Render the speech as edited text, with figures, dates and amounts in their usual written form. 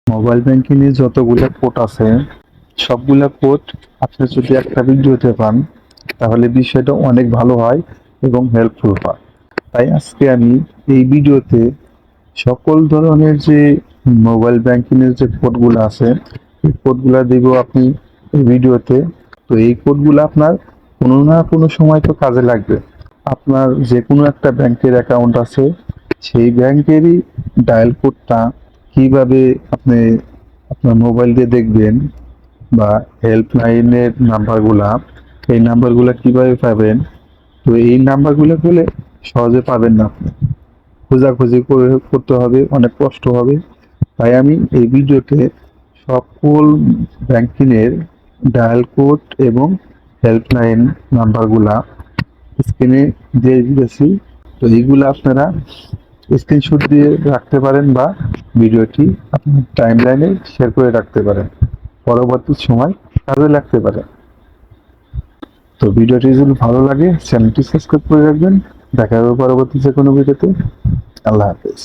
Mobile banking এ যতগুলা code আছে সবগুলা কোড আপনি যদি একটা ভিডিওতে পান তাহলে বিষয়টা অনেক ভালো হয় এবং হেল্পফুল হয়। তাই আজকে আমি এই ভিডিওতে সকল ধরনের যে মোবাইল ব্যাংকিং এর যে কোডগুলো আছে এই কোডগুলা দিব আপনি এই ভিডিওতে। তো এই কোডগুলো আপনার কোনো না কোনো সময় তো কাজে লাগবে। আপনার যে কোনো একটা ব্যাংকের অ্যাকাউন্ট আছে সেই ব্যাংকেরই ডায়াল কোডটা কিভাবে আপনি আপনার মোবাইল দিয়ে দেখবেন বা হেল্পলাইনের নাম্বারগুলা এই নাম্বারগুলা কিভাবে পাবেন। তো এই নাম্বারগুলো পেলে সহজে পাবেন না, আপনি খোঁজাখুঁজি করে করতে হবে, অনেক কষ্ট হবে। তাই আমি এই ভিডিওতে সকল ব্যাংকিংয়ের ডায়াল কোড এবং হেল্পলাইন নাম্বারগুলা স্ক্রিনে দিয়ে দিয়েছি। তো এইগুলো আপনারা স্ক্রিনশট দিয়ে রাখতে পারেন বা ভিডিওটি আপনার টাইম লাইনে শেয়ার করে রাখতে পারেন, পরবর্তী সময় কাজে লাগতে পারে। তো ভিডিওটি যদি ভালো লাগে চ্যানেলটি সাবস্ক্রাইব করে রাখবেন। দেখা হবে পরবর্তী যে কোনো ভিডিওতে। আল্লাহ হাফেজ।